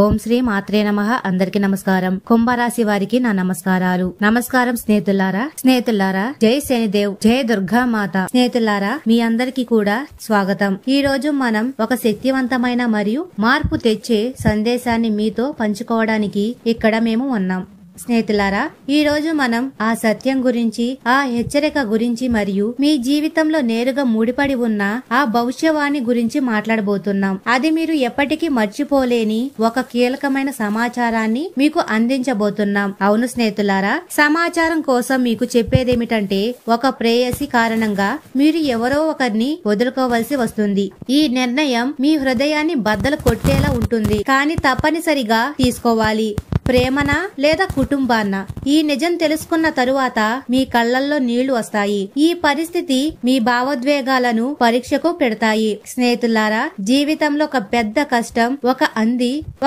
ఓం శ్రీ మాత్రే నమః. అందరికి నమస్కారం. కుంభరాశి వారికి నా నమస్కారాలు. నమస్కారం స్నేహితులారా జై శనిదేవ్, జై దుర్గా మాత. స్నేహితులారా, మీ అందరికి కూడా స్వాగతం. ఈ రోజు మనం ఒక శక్తివంతమైన మరియు మార్పు తెచ్చే సందేశాన్ని మీతో పంచుకోవడానికి ఇక్కడ మేము ఉన్నాం. స్నేహితులారా, ఈ రోజు మనం ఆ సత్యం గురించి, ఆ హెచ్చరిక గురించి మరియు మీ జీవితంలో నేరుగా ముడిపడి ఉన్న ఆ భవిష్యవాణి గురించి మాట్లాడబోతున్నాం. అది మీరు ఎప్పటికీ మర్చిపోలేని ఒక కీలకమైన సమాచారాన్ని మీకు అందించబోతున్నాం. అవును స్నేహితులారా, సమాచారం కోసం మీకు చెప్పేదేమిటంటే, ఒక ప్రేయసి కారణంగా మీరు ఎవరో ఒకరిని వదులుకోవలసి వస్తుంది. ఈ నిర్ణయం మీ హృదయాన్ని బద్దలు కొట్టేలా ఉంటుంది, కానీ తప్పనిసరిగా తీసుకోవాలి. ప్రేమనా లేదా కుటుంబాన్నా? ఈ నిజం తెలుసుకున్న తరువాత మీ కళ్లల్లో నీళ్లు వస్తాయి. ఈ పరిస్థితి మీ భావోద్వేగాలను పరీక్షకు పెడతాయి. స్నేహితులారా, జీవితంలో ఒక పెద్ద కష్టం,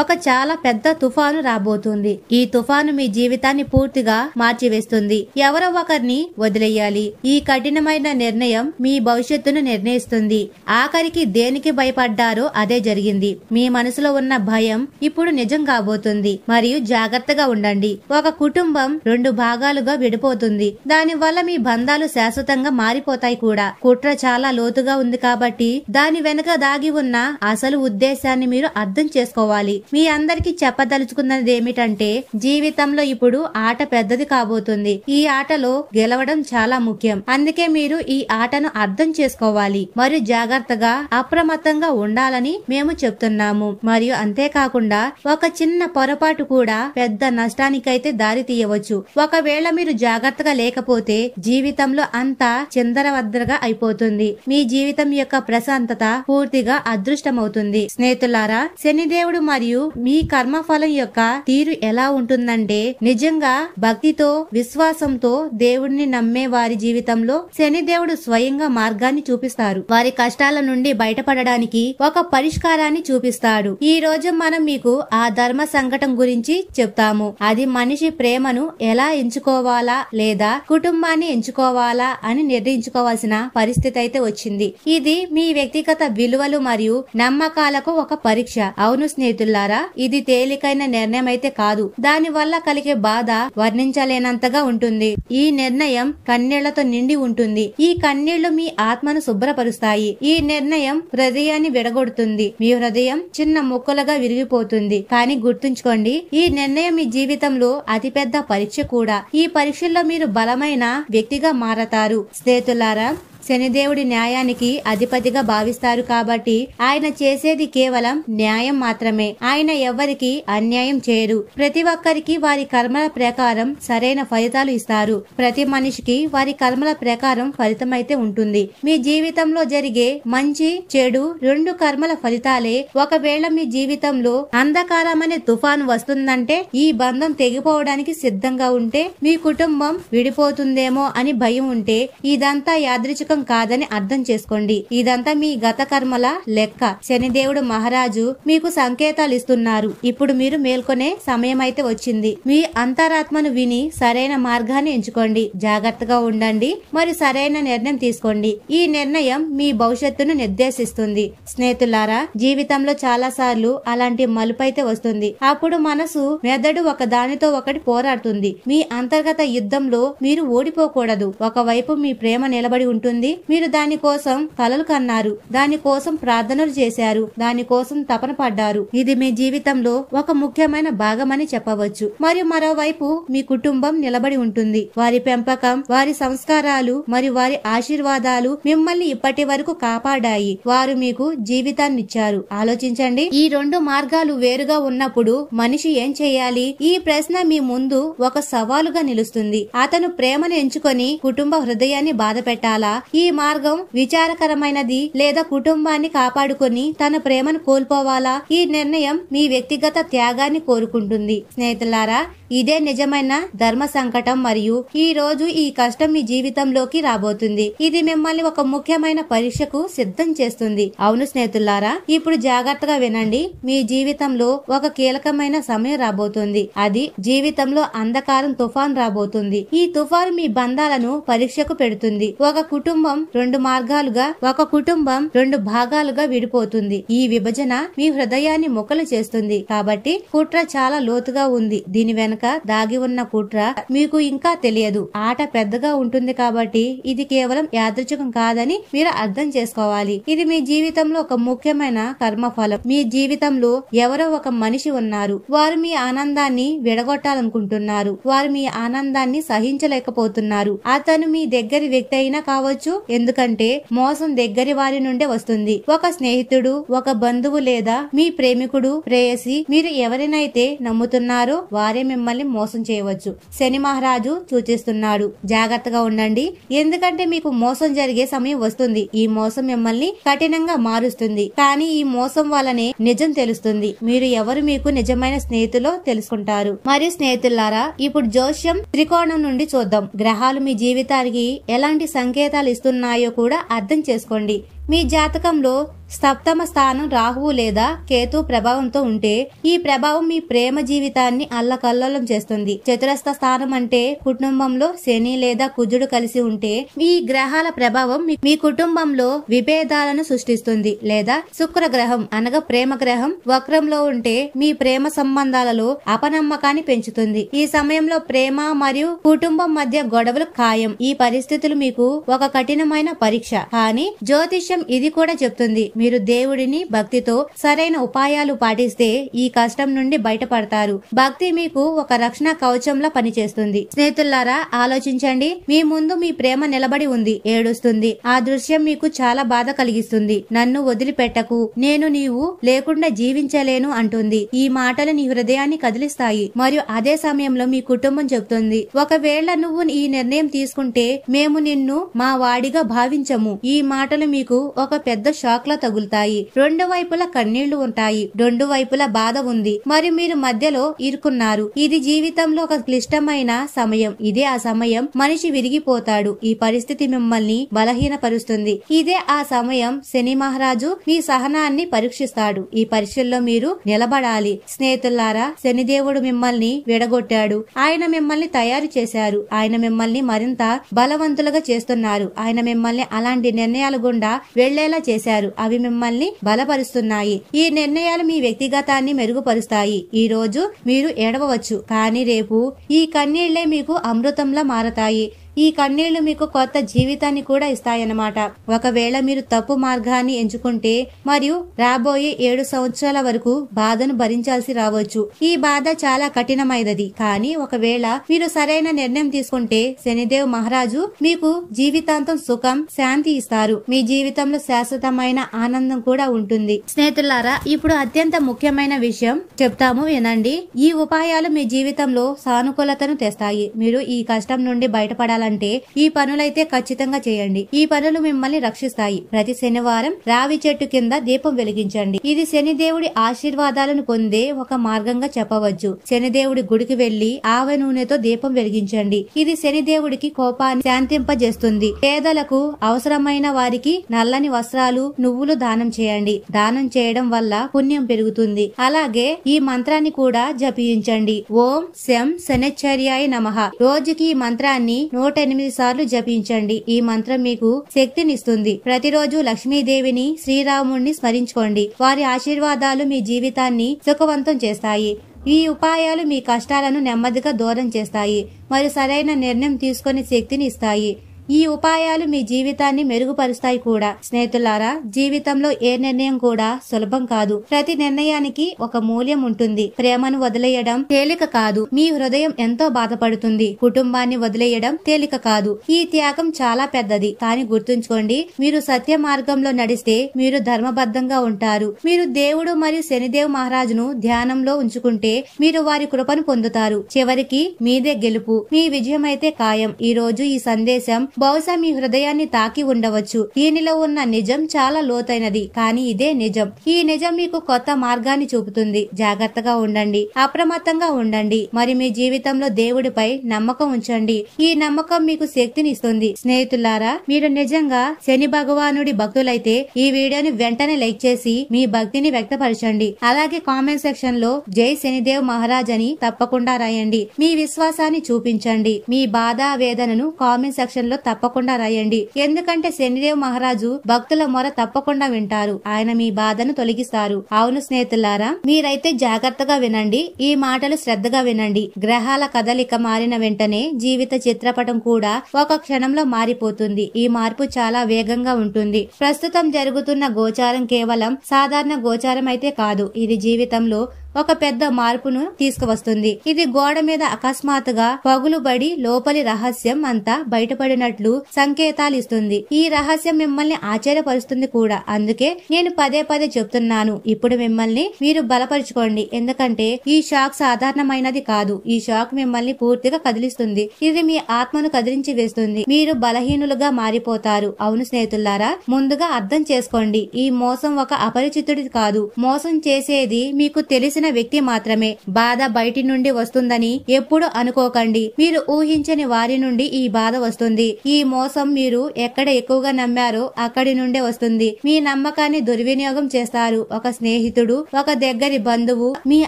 ఒక చాలా పెద్ద తుఫాను రాబోతుంది. ఈ తుఫాను మీ జీవితాన్ని పూర్తిగా మార్చివేస్తుంది. ఎవరో ఒకరిని వదిలేయాలి. ఈ కఠినమైన నిర్ణయం మీ భవిష్యత్తును నిర్ణయిస్తుంది. ఆఖరికి దేనికి భయపడ్డారో అదే జరిగింది. మీ మనసులో ఉన్న భయం ఇప్పుడు నిజం కాబోతుంది. మరియు జాగ్రత్తగా ఉండండి. ఒక కుటుంబం 2 భాగాలుగా విడిపోతుంది. దాని వల్ల మీ బంధాలు శాశ్వతంగా మారిపోతాయి కూడా. కుట్ర చాలా లోతుగా ఉంది కాబట్టి దాని వెనుక దాగి ఉన్న అసలు ఉద్దేశాన్ని మీరు అర్థం చేసుకోవాలి. మీ అందరికి చెప్పదలుచుకున్నది ఏమిటంటే, జీవితంలో ఇప్పుడు ఆట పెద్దది కాబోతుంది. ఈ ఆటలో గెలవడం చాలా ముఖ్యం. అందుకే మీరు ఈ ఆటను అర్థం చేసుకోవాలి మరియు జాగ్రత్తగా అప్రమత్తంగా ఉండాలని మేము చెప్తున్నాము. మరియు అంతేకాకుండా ఒక చిన్న పొరపాటు కూడా పెద్ద నష్టానికైతే దారి తీయవచ్చు. ఒకవేళ మీరు జాగ్రత్తగా లేకపోతే జీవితంలో అంతా చిందరవద్దరగా అయిపోతుంది. మీ జీవితం యొక్క ప్రశాంతత పూర్తిగా అదృష్టమవుతుంది. స్నేహితులారా, శనిదేవుడు మరియు మీ కర్మఫలం యొక్క తీరు ఎలా ఉంటుందంటే, నిజంగా భక్తితో, విశ్వాసంతో దేవుడిని నమ్మే వారి జీవితంలో శనిదేవుడు స్వయంగా మార్గాన్ని చూపిస్తారు. వారి కష్టాల నుండి బయటపడడానికి ఒక పరిష్కారాన్ని చూపిస్తాడు. ఈ రోజు మనం మీకు ఆ ధర్మ సంకటం గురించి చెప్తాము. అది మనిషి ప్రేమను ఎలా ఎంచుకోవాలా లేదా కుటుంబాన్ని ఎంచుకోవాలా అని నిర్ణయించుకోవాల్సిన పరిస్థితి అయితే వచ్చింది. ఇది మీ వ్యక్తిగత విలువలు మరియు నమ్మకాలకు ఒక పరీక్ష. అవును స్నేహితులారా, ఇది తేలికైన నిర్ణయం అయితే కాదు. దాని వల్ల కలిగే బాధ వర్ణించలేనంతగా ఉంటుంది. ఈ నిర్ణయం కన్నీళ్లతో నిండి ఉంటుంది. ఈ కన్నీళ్లు మీ ఆత్మను శుభ్రపరుస్తాయి. ఈ నిర్ణయం హృదయాన్ని విడగొడుతుంది. మీ హృదయం చిన్న ముక్కలుగా విరిగిపోతుంది. కానీ గుర్తుంచుకోండి, ఈ నిర్ణయం మీ జీవితంలో అతిపెద్ద పరీక్ష కూడా. ఈ పరీక్షల్లో మీరు బలమైన వ్యక్తిగా మారతారు. స్నేహితులారా, శనిదేవుడి న్యాయానికి అధిపతిగా భావిస్తారు కాబట్టి ఆయన చేసేది కేవలం న్యాయం మాత్రమే. ఆయన ఎవ్వరికి అన్యాయం చేయరు. ప్రతి ఒక్కరికి వారి కర్మల ప్రకారం సరైన ఫలితాలు ఇస్తారు. ప్రతి మనిషికి వారి కర్మల ప్రకారం ఫలితం అయితే ఉంటుంది. మీ జీవితంలో జరిగే మంచి చెడు 2 కర్మల ఫలితాలే. ఒకవేళ మీ జీవితంలో అంధకారం అనే తుఫాను వస్తుందంటే, ఈ బంధం తెగిపోవడానికి సిద్ధంగా ఉంటే, మీ కుటుంబం విడిపోతుందేమో అని భయం ఉంటే, ఇదంతా యాదృచ్ఛికం కాదని అర్థం చేసుకోండి. ఇదంతా మీ గత కర్మల లెక్క. శనిదేవుడు మహారాజు మీకు సంకేతాలు ఇస్తున్నారు. ఇప్పుడు మీరు మేల్కొనే సమయం అయితే వచ్చింది. మీ అంతరాత్మను విని సరైన మార్గాన్ని ఎంచుకోండి. జాగ్రత్తగా ఉండండి మరియు సరైన నిర్ణయం తీసుకోండి. ఈ నిర్ణయం మీ భవిష్యత్తును నిర్దేశిస్తుంది. స్నేహితులారా, జీవితంలో చాలా సార్లు అలాంటి మలుపు అయితే వస్తుంది. అప్పుడు మనసు, మెదడు ఒక దానితో ఒకటి పోరాడుతుంది. మీ అంతర్గత యుద్ధంలో మీరు ఓడిపోకూడదు. ఒకవైపు మీ ప్రేమ నిలబడి ఉంటుంది. మీరు దానికోసం కలలు కన్నారు, దానికోసం ప్రార్థనలు చేశారు, దానికోసం తపన పడ్డారు. ఇది మీ జీవితంలో ఒక ముఖ్యమైన భాగమని చెప్పవచ్చు. మరియు మరోవైపు మీ కుటుంబం నిలబడి ఉంటుంది. వారి పెంపకం, వారి సంస్కారాలు మరియు వారి ఆశీర్వాదాలు మిమ్మల్ని ఇప్పటి వరకు కాపాడాయి. వారు మీకు జీవితాన్ని ఇచ్చారు. ఆలోచించండి, ఈ 2 మార్గాలు వేరుగా ఉన్నప్పుడు మనిషి ఏం చేయాలి? ఈ ప్రశ్న మీ ముందు ఒక సవాలుగా నిలుస్తుంది. అతను ప్రేమను ఎంచుకొని కుటుంబ హృదయాన్ని బాధ పెట్టాలా? ఈ మార్గం విచారకరమైనది. లేదా కుటుంబాన్ని కాపాడుకొని తన ప్రేమను కోల్పోవాలా? ఈ నిర్ణయం మీ వ్యక్తిగత త్యాగాన్ని కోరుకుంటుంది. స్నేహితులారా, ఇదే నిజమైన ధర్మ సంకటం మరియు ఈ రోజు ఈ కష్టం మీ జీవితంలోకి రాబోతుంది. ఇది మిమ్మల్ని ఒక ముఖ్యమైన పరీక్షకు సిద్ధం చేస్తుంది. అవును స్నేహితులారా, ఇప్పుడు జాగ్రత్తగా వినండి. మీ జీవితంలో ఒక కీలకమైన సమయం రాబోతుంది. అది జీవితంలో అంధకారం తుఫాన్ రాబోతుంది. ఈ తుఫాన్ మీ బంధాలను పరీక్షకు పెడుతుంది. ఒక కుటుంబం కుటుంబం 2 మార్గాలుగా, ఒక కుటుంబం 2 భాగాలుగా విడిపోతుంది. ఈ విభజన మీ హృదయాన్ని ముక్కలు చేస్తుంది. కాబట్టి కుట్ర చాలా లోతుగా ఉంది. దీని వెనక దాగి ఉన్న కుట్ర మీకు ఇంకా తెలియదు. ఆట పెద్దగా ఉంటుంది కాబట్టి ఇది కేవలం యాదృచ్ఛికం కాదని మీరు అర్థం చేసుకోవాలి. ఇది మీ జీవితంలో ఒక ముఖ్యమైన కర్మఫలం. మీ జీవితంలో ఎవరో ఒక మనిషి ఉన్నారు. వారు మీ ఆనందాన్ని విడగొట్టాలనుకుంటున్నారు. వారు మీ ఆనందాన్ని సహించలేకపోతున్నారు. అతను మీ దగ్గరి వ్యక్తి అయినా కావచ్చు, ఎందుకంటే మోసం దగ్గరి వారి నుండే వస్తుంది. ఒక స్నేహితుడు, ఒక బంధువు లేదా మీ ప్రేమికుడు, ప్రేయసి, మీరు ఎవరినైతే నమ్ముతున్నారో వారే మిమ్మల్ని మోసం చేయవచ్చు. శని మహారాజు సూచిస్తున్నాడు, జాగ్రత్తగా ఉండండి. ఎందుకంటే మీకు మోసం జరిగే సమయం వస్తుంది. ఈ మోసం మిమ్మల్ని కఠినంగా మారుస్తుంది. కానీ ఈ మోసం వల్లనే నిజం తెలుస్తుంది. మీరు ఎవరు మీకు నిజమైన స్నేహితులో తెలుసుకుంటారు. మరియు స్నేహితులారా, ఇప్పుడు జోష్యం త్రికోణం నుండి చూద్దాం. గ్రహాలు మీ జీవితానికి ఎలాంటి సంకేతాలు ఇస్తున్నాయో కూడా అర్థం చేసుకోండి. మీ జాతకంలో సప్తమ స్థానం రాహువు లేదా కేతు ప్రభావంతో ఉంటే ఈ ప్రభావం మీ ప్రేమ జీవితాన్ని అల్లకల్లోలం చేస్తుంది. చతురస్ర స్థానం అంటే కుటుంబంలో శని లేదా కుజుడు కలిసి ఉంటే ఈ గ్రహాల ప్రభావం మీ కుటుంబంలో విభేదాలను సృష్టిస్తుంది. లేదా శుక్ర గ్రహం అనగా ప్రేమ గ్రహం వక్రంలో ఉంటే మీ ప్రేమ సంబంధాలలో అపనమ్మకాన్ని పెంచుతుంది. ఈ సమయంలో ప్రేమ మరియు కుటుంబం మధ్య గొడవలు ఖాయం. ఈ పరిస్థితులు మీకు ఒక కఠినమైన పరీక్ష. కానీ జ్యోతిష్యం ఇది కూడా చెప్తుంది, మీరు దేవుడిని భక్తితో సరైన ఉపాయాలు పాటిస్తే ఈ కష్టం నుండి బయటపడతారు. భక్తి మీకు ఒక రక్షణ కవచంలా పనిచేస్తుంది. స్నేహితులారా, ఆలోచించండి. మీ ముందు మీ ప్రేమ నిలబడి ఉంది, ఏడుస్తుంది. ఆ దృశ్యం మీకు చాలా బాధ కలిగిస్తుంది. నన్ను వదిలిపెట్టకు, నేను నీవు లేకుండా జీవించలేను అంటుంది. ఈ మాటలు నీ హృదయాన్ని కదిలిస్తాయి. మరియు అదే సమయంలో మీ కుటుంబం చెబుతుంది, ఒకవేళ నువ్వు ఈ నిర్ణయం తీసుకుంటే మేము నిన్ను మా వాడిగా భావించము. ఈ మాటలు మీకు ఒక పెద్ద షాక్ లా తగులుతాయి. రెండు వైపులా కన్నీళ్లు ఉంటాయి. రెండు వైపులా బాధ ఉంది. మరి మీరు మధ్యలో ఇరుకున్నారు. ఇది జీవితంలో ఒక క్లిష్టమైన సమయం. ఇదే ఆ సమయం మనిషి విరిగిపోతాడు. ఈ పరిస్థితి మిమ్మల్ని బలహీనపరుస్తుంది. ఇదే ఆ సమయం శని మహారాజు మీ సహనాన్ని పరీక్షిస్తాడు. ఈ పరీక్షల్లో మీరు నిలబడాలి. స్నేహితులారా, శనిదేవుడు మిమ్మల్ని విడగొట్టాడు. ఆయన మిమ్మల్ని తయారు చేశారు. ఆయన మిమ్మల్ని మరింత బలవంతులుగా చేస్తున్నారు. ఆయన మిమ్మల్ని అలాంటి నిర్ణయాల గుండా వెళ్లేలా చేశారు. అవి మిమ్మల్ని బలపరుస్తున్నాయి. ఈ నిర్ణయాలు మీ వ్యక్తిగతాన్ని మెరుగుపరుస్తాయి. ఈ రోజు మీరు ఏడవవచ్చు, కానీ రేపు ఈ కన్నీళ్లే మీకు అమృతంలా మారతాయి. ఈ కన్నీళ్లు మీకు కొత్త జీవితాన్ని కూడా ఇస్తాయన్నమాట. ఒకవేళ మీరు తప్పు మార్గాన్ని ఎంచుకుంటే మరియు రాబోయే 7 సంవత్సరాల వరకు బాధను భరించాల్సి రావచ్చు. ఈ బాధ చాలా కఠినమైనది. కానీ ఒకవేళ మీరు సరైన నిర్ణయం తీసుకుంటే శనిదేవ్ మహారాజు మీకు జీవితాంతం సుఖం, శాంతి ఇస్తారు. మీ జీవితంలో శాశ్వతమైన ఆనందం కూడా ఉంటుంది. స్నేహితులారా, ఇప్పుడు అత్యంత ముఖ్యమైన విషయం చెప్తాము, వినండి. ఈ ఉపాయాలు మీ జీవితంలో సానుకూలతను తెస్తాయి. మీరు ఈ కష్టం నుండి బయటపడాలి అంటే ఈ పనులైతే ఖచ్చితంగా చేయండి. ఈ పనులు మిమ్మల్ని రక్షిస్తాయి. ప్రతి శనివారం రావి చెట్టు కింద దీపం వెలిగించండి. ఇది శనిదేవుడి ఆశీర్వాదాలను పొందే ఒక మార్గంగా చెప్పవచ్చు. శనిదేవుడి గుడికి వెళ్లి ఆవ నూనెతో దీపం వెలిగించండి. ఇది శనిదేవుడికి కోపాన్ని శాంతింపజేస్తుంది. పేదలకు, అవసరమైన వారికి నల్లని వస్త్రాలు, నువ్వులు దానం చేయండి. దానం చేయడం వల్ల పుణ్యం పెరుగుతుంది. అలాగే ఈ మంత్రాన్ని కూడా జపించండి. ఓం శం శనిశ్చర్యాయ నమః. రోజుకి ఈ మంత్రాన్ని 108 సార్లు జపించండి. ఈ మంత్రం మీకు శక్తినిస్తుంది. ప్రతిరోజు లక్ష్మీదేవిని, శ్రీరాముడిని స్మరించుకోండి. వారి ఆశీర్వాదాలు మీ జీవితాన్ని సుఖవంతం చేస్తాయి. ఈ ఉపాయాలు మీ కష్టాలను నెమ్మదిగా దూరం చేస్తాయి మరియు సరైన నిర్ణయం తీసుకునే శక్తిని ఇస్తాయి. ఈ ఉపాయాలు మీ జీవితాన్ని మెరుగుపరుస్తాయి కూడా. స్నేహితులారా, జీవితంలో ఏ నిర్ణయం కూడా సులభం కాదు. ప్రతి నిర్ణయానికి ఒక మూల్యం ఉంటుంది. ప్రేమను వదిలేయడం తేలిక కాదు. మీ హృదయం ఎంతో బాధపడుతుంది. కుటుంబాన్ని వదిలేయడం తేలిక కాదు. ఈ త్యాగం చాలా పెద్దది. కానీ గుర్తుంచుకోండి, మీరు సత్య మార్గంలో నడిస్తే మీరు ధర్మబద్ధంగా ఉంటారు. మీరు దేవుడు మరియు శనిదేవ్ మహారాజును ధ్యానంలో ఉంచుకుంటే మీరు వారి కృపను పొందుతారు. చివరికి మీదే గెలుపు. మీ విజయం అయితే ఖాయం. ఈ రోజు ఈ సందేశం బహుశా మీ హృదయాన్ని తాకి ఉండవచ్చు. దీనిలో ఉన్న నిజం చాలా లోతైనది, కానీ ఇదే నిజం. ఈ నిజం మీకు కొత్త మార్గాన్ని చూపుతుంది. జాగ్రత్తగా ఉండండి, అప్రమత్తంగా ఉండండి, మరి మీ జీవితంలో దేవుడిపై నమ్మకం ఉంచండి. ఈ నమ్మకం మీకు శక్తిని ఇస్తుంది. స్నేహితులారా, మీరు నిజంగా శని భగవానుడి భక్తులైతే ఈ వీడియోని వెంటనే లైక్ చేసి మీ భక్తిని వ్యక్తపరచండి. అలాగే కామెంట్ సెక్షన్ లో జై శనిదేవ్ మహారాజ్ అని తప్పకుండా రాయండి. మీ విశ్వాసాన్ని చూపించండి. మీ బాధ, వేదనను కామెంట్ సెక్షన్ లో తప్పకుండా రాయండి. ఎందుకంటే శనిదేవ్ మహారాజు భక్తుల మొర తప్పకుండా వింటారు. ఆయన మీ బాధను తొలగిస్తారు. అవును స్నేహితులారా, మీరైతే జాగ్రత్తగా వినండి. ఈ మాటలు శ్రద్ధగా వినండి. గ్రహాల కదలిక మారిన వెంటనే జీవిత చిత్రపటం కూడా ఒక క్షణంలో మారిపోతుంది. ఈ మార్పు చాలా వేగంగా ఉంటుంది. ప్రస్తుతం జరుగుతున్న గోచారం కేవలం సాధారణ గోచారం అయితే కాదు. ఇది జీవితంలో ఒక పెద్ద మార్పును తీసుకువస్తుంది. ఇది గోడ మీద అకస్మాత్తుగా పగులుబడి లోపలి రహస్యం అంతా బయటపడినట్లు సంకేతాలు ఇస్తుంది. ఈ రహస్యం మిమ్మల్ని ఆశ్చర్యపరుస్తుంది కూడా. అందుకే నేను పదే పదే చెప్తున్నాను, ఇప్పుడు మిమ్మల్ని మీరు బలపరుచుకోండి. ఎందుకంటే ఈ షాక్ సాధారణమైనది కాదు. ఈ షాక్ మిమ్మల్ని పూర్తిగా కదిలిస్తుంది. ఇది మీ ఆత్మను కదిలించి వేస్తుంది. మీరు బలహీనులుగా మారిపోతారు. అవును స్నేహితులారా, ముందుగా అర్థం చేసుకోండి, ఈ మోసం ఒక అపరిచితుడి కాదు. మోసం చేసేది మీకు తెలిసిన వ్యక్తి మాత్రమే. బాధ బయటి నుండి వస్తుందని ఎప్పుడు అనుకోకండి. మీరు ఊహించని వారి నుండి ఈ బాధ వస్తుంది. ఈ మోసం మీరు ఎక్కడ ఎక్కువగా నమ్మారో అక్కడి నుండే వస్తుంది. మీ నమ్మకాన్ని దుర్వినియోగం చేస్తారు. ఒక స్నేహితుడు, ఒక దగ్గరి బంధువు, మీ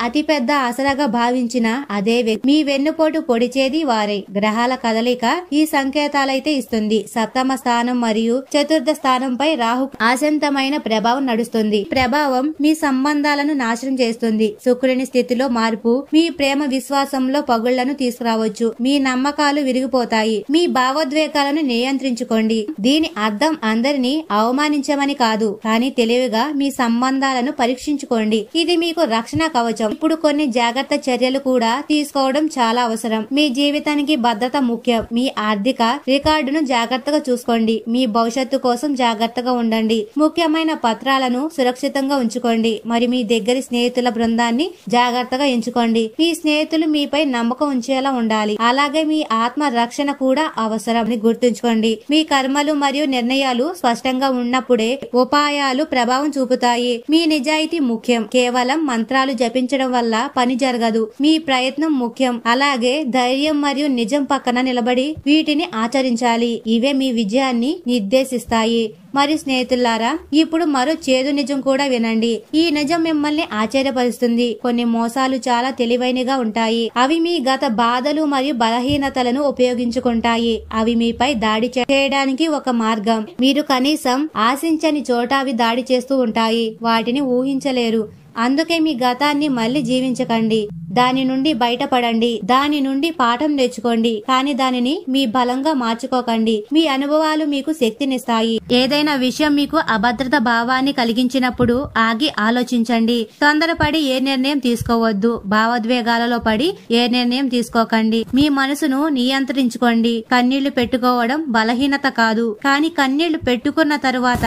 అతిపెద్ద ఆసరాగా భావించిన అదే వ్యక్తి మీ వెన్నుపోటు పొడిచేది వారే. గ్రహాల కదలిక ఈ సంకేతాలైతే ఇస్తుంది. సప్తమ స్థానం మరియు చతుర్థ స్థానంపై రాహు ఆశంతమైన ప్రభావం నడుస్తుంది. ప్రభావం మీ సంబంధాలను నాశనం చేస్తుంది. శుక్రుని స్థితిలో మార్పు మీ ప్రేమ విశ్వాసంలో పగుళ్లను తీసుకురావచ్చు. మీ నమ్మకాలు విరిగిపోతాయి. మీ భావోద్వేగాలను నియంత్రించుకోండి. దీని అర్థం అందరినీ అవమానించమని కాదు, కానీ తెలివిగా మీ సంబంధాలను పరీక్షించుకోండి. ఇది మీకు రక్షణ కవచం. ఇప్పుడు కొన్ని జాగ్రత్త చర్యలు కూడా తీసుకోవడం చాలా అవసరం. మీ జీవితానికి భద్రత ముఖ్యం. మీ ఆర్థిక రికార్డును జాగ్రత్తగా చూసుకోండి. మీ భవిష్యత్తు కోసం జాగ్రత్తగా ఉండండి. ముఖ్యమైన పత్రాలను సురక్షితంగా ఉంచుకోండి. మరి మీ దగ్గరి స్నేహితుల బృందాన్ని జాగ్రత్తగా ఎంచుకోండి. మీ స్నేహితులు మీపై నమ్మకం ఉంచేలా ఉండాలి. అలాగే మీ ఆత్మ రక్షణ కూడా అవసరం గుర్తుంచుకోండి. మీ కర్మలు మరియు నిర్ణయాలు స్పష్టంగా ఉన్నప్పుడే ఉపాయాలు ప్రభావం చూపుతాయి. మీ నిజాయితీ ముఖ్యం. కేవలం మంత్రాలు జపించడం వల్ల పని జరగదు. మీ ప్రయత్నం ముఖ్యం. అలాగే ధైర్యం మరియు నిజం పక్కన నిలబడి వీటిని ఆచరించాలి. ఇవే మీ విజయాన్ని నిర్దేశిస్తాయి. మరి స్నేహితులారా, ఇప్పుడు మరో చేదు నిజం కూడా వినండి. ఈ నిజం మిమ్మల్ని ఆశ్చర్యపరుస్తుంది. కొన్ని మోసాలు చాలా తెలివైనగా ఉంటాయి. అవి మీ గత బాధలు మరియు బలహీనతలను ఉపయోగించుకుంటాయి. అవి మీపై దాడి చేయడానికి ఒక మార్గం. మీరు కనీసం ఆశించని చోట అవి దాడి చేస్తూ ఉంటాయి. వాటిని ఊహించలేరు. అందుకే మీ గతాన్ని మళ్లీ జీవించకండి. దాని నుండి బయటపడండి. దాని నుండి పాఠం నేర్చుకోండి. కానీ దానిని మీ బలంగా మార్చుకోకండి. మీ అనుభవాలు మీకు శక్తినిస్తాయి. ఏదైనా విషయం మీకు అభద్రత భావాన్ని కలిగించినప్పుడు ఆగి ఆలోచించండి. తొందరపడి ఏ నిర్ణయం తీసుకోవద్దు. భావోద్వేగాలలో పడి ఏ నిర్ణయం తీసుకోకండి. మీ మనసును నియంత్రించుకోండి. కన్నీళ్లు పెట్టుకోవడం బలహీనత కాదు, కానీ కన్నీళ్లు పెట్టుకున్న తరువాత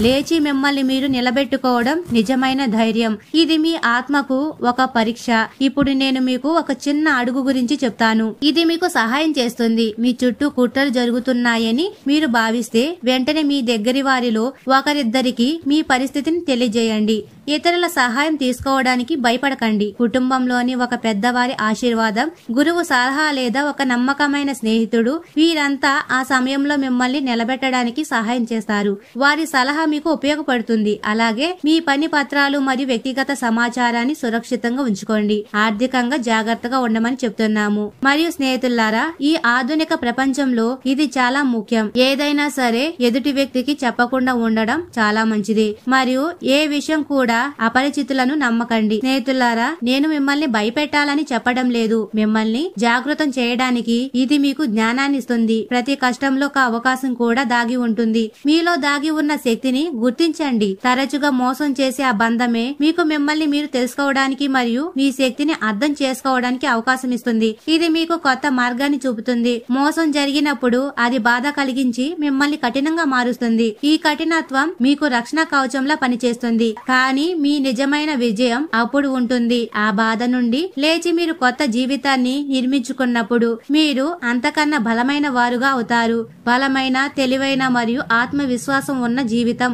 లేచి మిమ్మల్ని మీరు నిలబెట్టుకోవడం నిజమైన ధైర్యం. ఇది మీ ఆత్మకు ఒక పరీక్ష. ఇప్పుడు నేను మీకు ఒక చిన్న అడుగు గురించి చెప్తాను. ఇది మీకు సహాయం చేస్తుంది. మీ చుట్టూ కుట్రలు జరుగుతున్నాయని మీరు భావిస్తే వెంటనే మీ దగ్గరి వారిలో ఒకరిద్దరికి మీ పరిస్థితిని తెలియజేయండి. ఇతరుల సహాయం తీసుకోవడానికి భయపడకండి. కుటుంబంలోని ఒక పెద్దవారి ఆశీర్వాదం, గురువు సలహా లేదా ఒక నమ్మకమైన స్నేహితుడు, వీరంతా ఆ సమయంలో మిమ్మల్ని నిలబెట్టడానికి సహాయం చేస్తారు. వారి సలహా మీకు ఉపయోగపడుతుంది. అలాగే మీ పని పత్రాలు మరియు వ్యక్తిగత సమాచారాన్ని సురక్షితంగా ఉంచుకోండి. ఆర్థికంగా జాగ్రత్తగా ఉండమని చెప్తున్నాము. మరియు స్నేహితులారా, ఈ ఆధునిక ప్రపంచంలో ఇది చాలా ముఖ్యం. ఏదైనా సరే ఎదుటి వ్యక్తికి చెప్పకుండా ఉండడం చాలా మంచిది. మరియు ఏ విషయం కూడా అపరిచితులను నమ్మకండి. స్నేహితులారా, నేను మిమ్మల్ని భయపెట్టాలని చెప్పడం లేదు. మిమ్మల్ని జాగృతం చేయడానికి ఇది మీకు జ్ఞానాన్ని ఇస్తుంది. ప్రతి కష్టంలో ఒక అవకాశం కూడా దాగి ఉంటుంది. మీలో దాగి ఉన్న శక్తిని గుర్తించండి. తరచుగా మోసం చేసే ఆ బంధమే మీకు మిమ్మల్ని మీరు తెలుసుకోవడానికి మరియు మీ శక్తిని అర్థం చేసుకోవడానికి అవకాశం ఇస్తుంది. ఇది మీకు కొత్త మార్గాన్ని చూపుతుంది. మోసం జరిగినప్పుడు అది బాధ కలిగించి మిమ్మల్ని కఠినంగా మారుస్తుంది. ఈ కఠినత్వం మీకు రక్షణ కవచంలా పనిచేస్తుంది. కానీ మీ నిజమైన విజయం అప్పుడు ఉంటుంది. ఆ బాధ నుండి లేచి మీరు కొత్త జీవితాన్ని నిర్మించుకున్నప్పుడు మీరు అంతకన్నా బలమైన వారుగా అవుతారు. బలమైన, తెలివైన మరియు ఆత్మవిశ్వాసం ఉన్న జీవితం.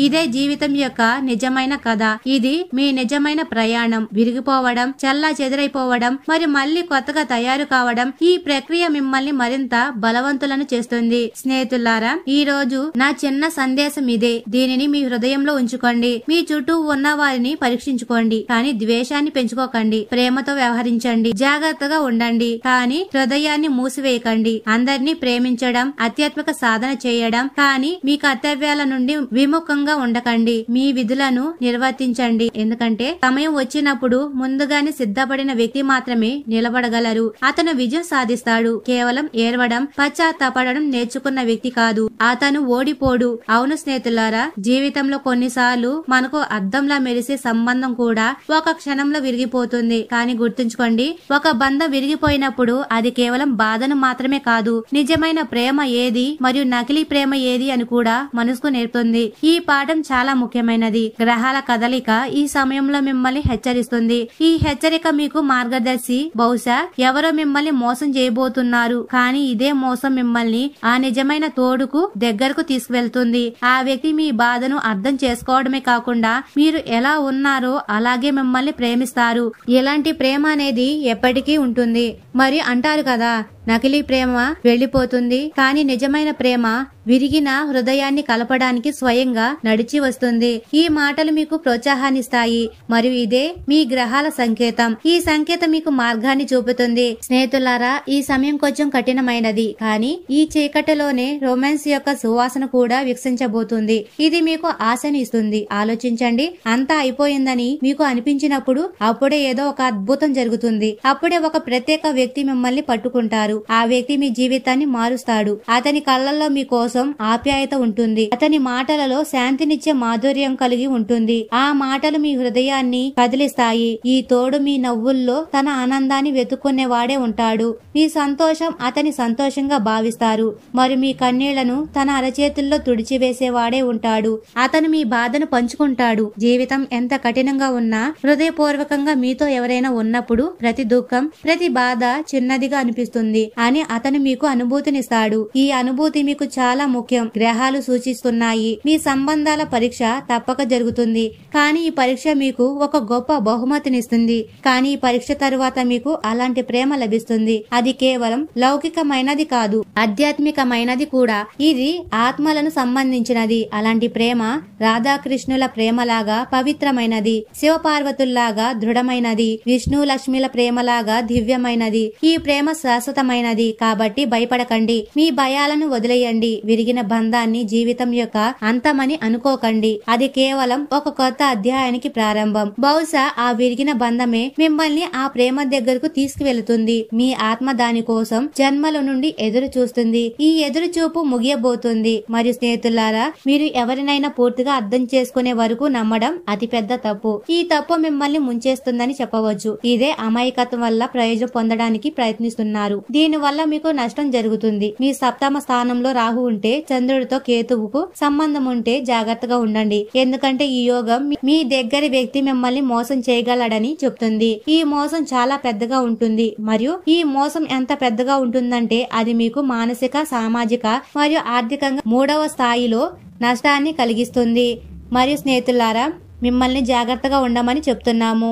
ఇదే జీవితం యొక్క నిజమైన కథ. ఇది మీ నిజమైన ప్రయాణం. విరిగిపోవడం, చల్లా చెదిరైపోవడం, మరి మళ్ళీ కొత్తగా తయారు కావడం, ఈ ప్రక్రియ మిమ్మల్ని మరింత బలవంతులను చేస్తుంది. స్నేహితులారా, ఈ రోజు నా చిన్న సందేశం ఇదే. దీనిని మీ హృదయంలో ఉంచుకోండి. మీ చుట్టూ ఉన్న వారిని పరీక్షించుకోండి, కానీ ద్వేషాన్ని పెంచుకోకండి. ప్రేమతో వ్యవహరించండి, జాగ్రత్తగా ఉండండి, కానీ హృదయాన్ని మూసివేయకండి. అందరినీ ప్రేమించడం, ఆధ్యాత్మిక సాధన చేయడం, కానీ మీ కర్తవ్యాల నుండి విముఖంగా ఉండకండి. మీ విధులను నిర్వర్తించండి, ఎందుకంటే సమయం వచ్చినప్పుడు ముందుగానే సిద్ధపడిన వ్యక్తి మాత్రమే నిలబడగలరు. అతను విజయం సాధిస్తాడు. కేవలం ఏడవడం, పశ్చాత్తాపడడం నేర్చుకున్న వ్యక్తి కాదు. అతను ఓడిపోడు. అవును స్నేహితులారా, జీవితంలో కొన్నిసార్లు మనకు అద్దంలా మెరిసే సంబంధం కూడా ఒక క్షణంలో విరిగిపోతుంది. కానీ గుర్తుంచుకోండి, ఒక బంధం విరిగిపోయినప్పుడు అది కేవలం బాధను మాత్రమే కాదు, నిజమైన ప్రేమ ఏది మరియు నకిలీ ప్రేమ ఏది అని కూడా మనసుకు నేర్పుతుంది. ఈ పాఠం చాలా ముఖ్యమైనది. గ్రహాల కదలిక ఈ సమయంలో మిమ్మల్ని హెచ్చరిస్తుంది. ఈ హెచ్చరిక మీకు మార్గదర్శి. బహుశా ఎవరో మిమ్మల్ని మోసం చేయబోతున్నారు, కానీ ఇదే మోసం మిమ్మల్ని ఆ నిజమైన తోడుకు దగ్గరకు తీసుకువెళ్తుంది. ఆ వ్యక్తి మీ బాధను అర్థం చేసుకోవడమే కాకుండా మీరు ఎలా ఉన్నారో అలాగే మిమ్మల్ని ప్రేమిస్తారు. ఇలాంటి ప్రేమ అనేది ఎప్పటికీ ఉంటుంది. మరి అంటారు కదా, నకిలీ ప్రేమ వెళ్లిపోతుంది, కానీ నిజమైన ప్రేమ విరిగిన హృదయాన్ని కలపడానికి స్వయంగా నడిచి వస్తుంది. ఈ మాటలు మీకు ప్రోత్సాహాన్నిస్తాయి, మరియు ఇదే మీ గ్రహాల సంకేతం. ఈ సంకేతం మీకు మార్గాన్ని చూపుతుంది. స్నేహితులారా, ఈ సమయం కొంచెం కఠినమైనది, కానీ ఈ చీకటిలోనే రొమాన్స్ యొక్క సువాసన కూడా వికసించబోతుంది. ఇది మీకు ఆశని ఇస్తుంది. ఆలోచించండి, అంతా అయిపోయిందని మీకు అనిపించినప్పుడు అప్పుడే ఏదో ఒక అద్భుతం జరుగుతుంది. అప్పుడే ఒక ప్రత్యేక వ్యక్తి మిమ్మల్ని పట్టుకుంటారు. ఆ వ్యక్తి మీ జీవితాన్ని మారుస్తాడు. అతని కళ్ళల్లో మీకోసం ఆప్యాయత ఉంటుంది. అతని మాటలలో శాంతినిచ్చే మాధుర్యం కలిగి ఉంటుంది. ఆ మాటలు మీ హృదయాన్ని కదిలిస్తాయి. ఈ తోడు మీ నవ్వుల్లో తన ఆనందాన్ని వెతుక్కునేవాడే ఉంటాడు. మీ సంతోషం అతని సంతోషంగా భావిస్తారు, మరియు మీ కన్నీళ్లను తన అరచేతుల్లో తుడిచివేసేవాడే ఉంటాడు. అతను మీ బాధను పంచుకుంటాడు. జీవితం ఎంత కఠినంగా ఉన్నా హృదయపూర్వకంగా మీతో ఎవరైనా ఉన్నప్పుడు ప్రతి దుఃఖం, ప్రతి బాధ చిన్నదిగా అనిపిస్తుంది అని అతను మీకు అనుభూతినిస్తాడు. ఈ అనుభూతి మీకు చాలా ముఖ్యం. గ్రహాలు సూచిస్తున్నాయి, మీ సంబంధాల పరీక్ష తప్పక జరుగుతుంది, కానీ ఈ పరీక్ష మీకు ఒక గొప్ప బహుమతినిస్తుంది. కానీ ఈ పరీక్ష తరువాత మీకు అలాంటి ప్రేమ లభిస్తుంది. అది కేవలం లౌకికమైనది కాదు, ఆధ్యాత్మికమైనది కూడా. ఇది ఆత్మలను సంబంధించినది. అలాంటి ప్రేమ రాధాకృష్ణుల ప్రేమలాగా పవిత్రమైనది, శివపార్వతుల్లాగా దృఢమైనది, విష్ణు లక్ష్మిల ప్రేమలాగా దివ్యమైనది. ఈ ప్రేమ శాశ్వతమైనది. కాబట్టి భయపడకండి, మీ భయాలను వదిలేయండి. విరిగిన బంధాన్ని జీవితం యొక్క అంతమని అనుకోకండి. అది కేవలం ఒక కొత్త అధ్యాయానికి ప్రారంభం. బహుశా ఆ విరిగిన బంధమే మిమ్మల్ని ఆ ప్రేమ దగ్గరకు తీసుకువెళుతుంది. మీ ఆత్మ దాని కోసం జన్మల నుండి ఎదురు చూస్తుంది. ఈ ఎదురు చూపు ముగియబోతుంది. మరియు స్నేహితులారా, మీరు ఎవరినైనా పూర్తిగా అర్థం చేసుకునే వరకు నమ్మడం అతి పెద్ద తప్పు. ఈ తప్పు మిమ్మల్ని ముంచేస్తుందని చెప్పవచ్చు. ఇదే అమాయకత్వం వల్ల ప్రయోజనం పొందడానికి ప్రయత్నిస్తున్నారు. దీని వల్ల మీకు నష్టం జరుగుతుంది. మీ సప్తమ స్థానంలో రాహు ఉంటే, చంద్రుడితో కేతువుకు సంబంధం ఉంటే జాగ్రత్తగా ఉండండి. ఎందుకంటే ఈ యోగం మీ దగ్గర వ్యక్తి మిమ్మల్ని మోసం చేయగలడని చెప్తుంది. ఈ మోసం చాలా పెద్దగా ఉంటుంది, మరియు ఈ మోసం ఎంత పెద్దగా ఉంటుందంటే అది మీకు మానసిక, సామాజిక మరియు ఆర్థికంగా 3వ స్థాయిలో నష్టాన్ని కలిగిస్తుంది. మరియు స్నేహితులారా, మిమ్మల్ని జాగ్రత్తగా ఉండమని చెప్తున్నాము.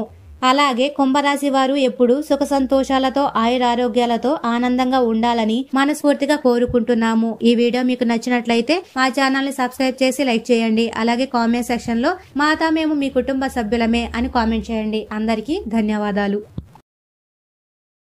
అలాగే కుంభరాశి వారు ఎప్పుడు సుఖ సంతోషాలతో, ఆయురారోగ్యాలతో ఆనందంగా ఉండాలని మనస్ఫూర్తిగా కోరుకుంటున్నాము. ఈ వీడియో మీకు నచ్చినట్లయితే మా ఛానల్ ని సబ్స్క్రైబ్ చేసి లైక్ చేయండి. అలాగే కామెంట్ సెక్షన్ లో మాతా మేము మీ కుటుంబ సభ్యులమే అని కామెంట్ చేయండి. అందరికీ ధన్యవాదాలు.